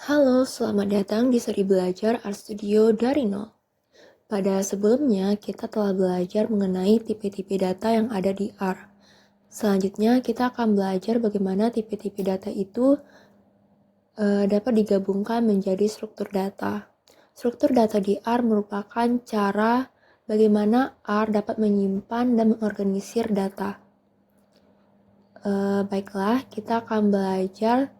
Halo, selamat datang di seri belajar Art Studio dari nol. Pada sebelumnya, kita telah belajar mengenai tipe-tipe data yang ada di R. Selanjutnya, kita akan belajar bagaimana tipe-tipe data itu dapat digabungkan menjadi struktur data. Struktur data di R merupakan cara bagaimana R dapat menyimpan dan mengorganisir data. Baiklah, kita akan belajar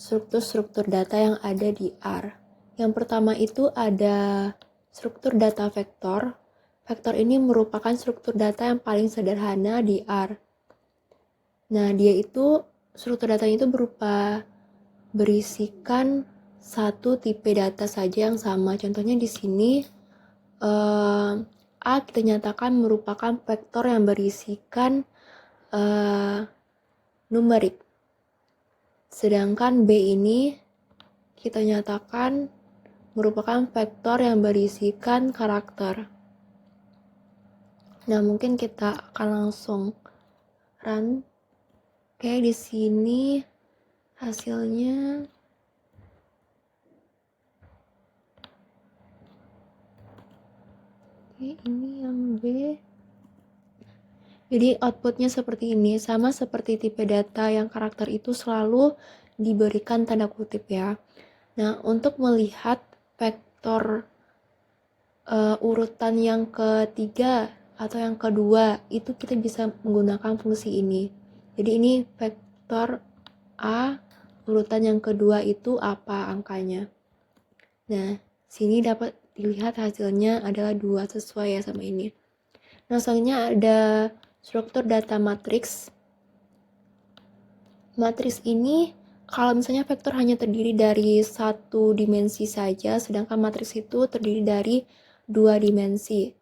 struktur-struktur data yang ada di R. Yang pertama itu ada struktur data vektor. Vektor ini merupakan struktur data yang paling sederhana di R. Nah, struktur datanya itu berupa berisikan satu tipe data saja yang sama. Contohnya di sini A kita nyatakan merupakan vektor yang berisikan numerik. Sedangkan B ini kita nyatakan merupakan vektor yang berisikan karakter. Nah, mungkin kita akan langsung run. Oke, di sini hasilnya ini yang B. Jadi outputnya seperti ini, sama seperti tipe data yang karakter itu selalu diberikan tanda kutip ya. Nah, untuk melihat vektor urutan yang ketiga atau yang kedua, itu kita bisa menggunakan fungsi ini. Jadi ini vektor A, urutan yang kedua itu apa angkanya. Nah, sini dapat dilihat hasilnya adalah 2 sesuai ya sama ini. Nah, selanjutnya ada struktur data matriks. Matriks ini kalau misalnya vektor hanya terdiri dari satu dimensi saja, sedangkan matriks itu terdiri dari 2 dimensi.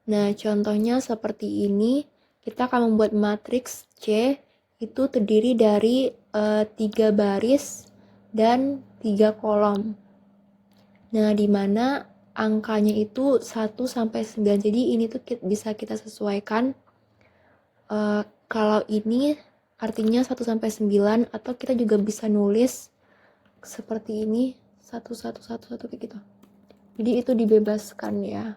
Nah, contohnya seperti ini, kita akan membuat matriks C itu terdiri dari 3 baris dan 3 kolom. Nah, di mana angkanya itu 1 sampai 9. Jadi ini tuh bisa kita sesuaikan. Kalau ini artinya 1 sampai 9, atau kita juga bisa nulis seperti ini 1 1 1 1 kayak gitu. Jadi itu dibebaskan ya.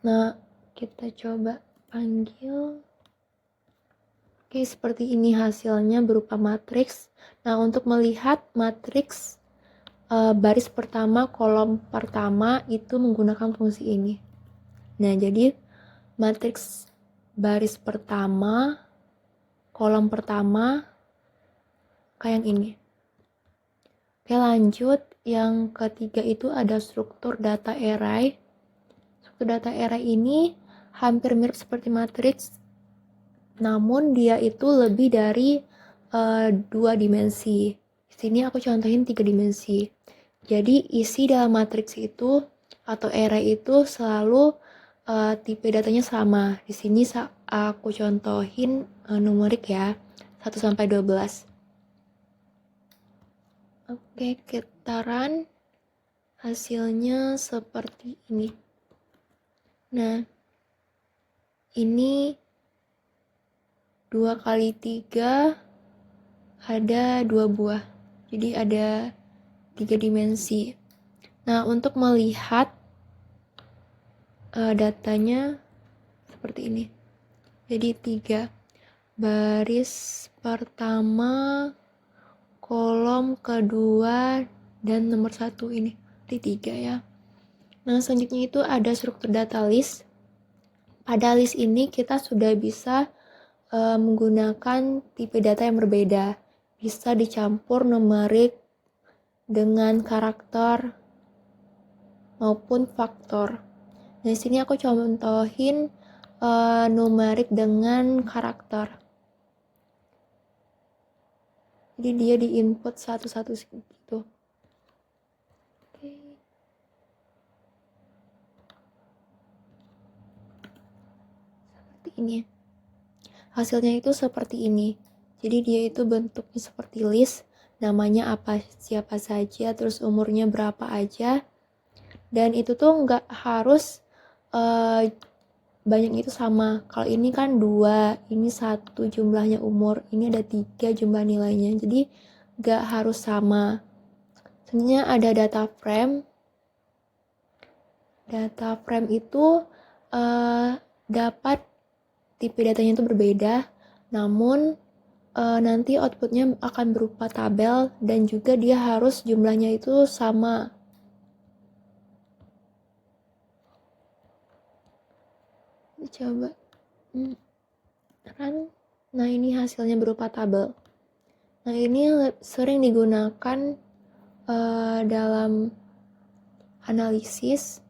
Nah, kita coba panggil. Oke, seperti ini hasilnya berupa matriks. Nah, untuk melihat matriks baris pertama, kolom pertama itu menggunakan fungsi ini. Nah, jadi matriks baris pertama, kolom pertama, kayak yang ini. Oke, lanjut. Yang ketiga itu ada struktur data array. Struktur data array ini hampir mirip seperti matriks, namun dia itu lebih dari 2 dimensi. Di sini aku contohin 3 dimensi. Jadi isi dalam matriks itu atau array itu selalu tipe datanya sama. Di sini aku contohin numerik ya, 1 sampai 12. Oke, kita run. Hasilnya seperti ini. Nah, ini 2 kali 3 ada 2 buah. Jadi ada 3 dimensi. Nah, untuk melihat datanya seperti ini. Jadi 3 baris pertama, kolom kedua, dan nomor 1 ini. Di 3 ya. Nah, selanjutnya itu ada struktur data list. Pada list ini kita sudah bisa menggunakan tipe data yang berbeda. Bisa dicampur numerik dengan karakter maupun faktor. Nah, di sini aku contohin numerik dengan karakter. Jadi dia diinput satu-satu gitu. Oke. Seperti ini. Hasilnya itu seperti ini. Jadi dia itu bentuknya seperti list, namanya apa siapa saja, terus umurnya berapa aja. Dan itu tuh nggak harus banyak itu sama. Kalau ini kan 2, ini 1 jumlahnya umur, ini ada 3 jumlah nilainya. Jadi gak harus sama. Sebenarnya ada data frame. Data frame itu dapat tipe datanya itu berbeda, namun nanti outputnya akan berupa tabel dan juga dia harus jumlahnya itu sama. Coba kan, nah ini hasilnya berupa tabel. Nah ini sering digunakan dalam analisis.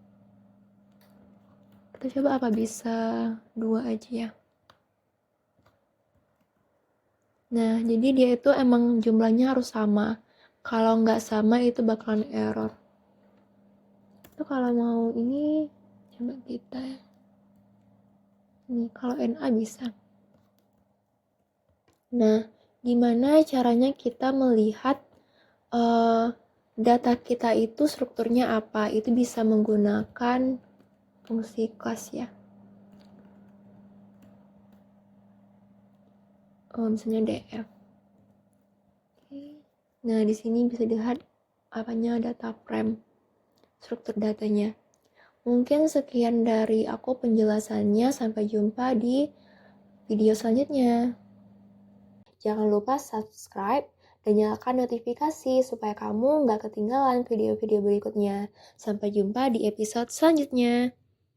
Kita coba apa bisa 2 aja ya. Nah jadi dia itu emang jumlahnya harus sama. Kalau nggak sama itu bakalan error. Itu kalau mau ini coba kita ini kalau NA bisa. Nah, gimana caranya kita melihat data kita itu strukturnya apa? Itu bisa menggunakan fungsi kelas ya. Misalnya df. Nah, di sini bisa dilihat apanya data frame, struktur datanya. Mungkin sekian dari aku penjelasannya. Sampai jumpa di video selanjutnya. Jangan lupa subscribe dan nyalakan notifikasi supaya kamu nggak ketinggalan video-video berikutnya. Sampai jumpa di episode selanjutnya.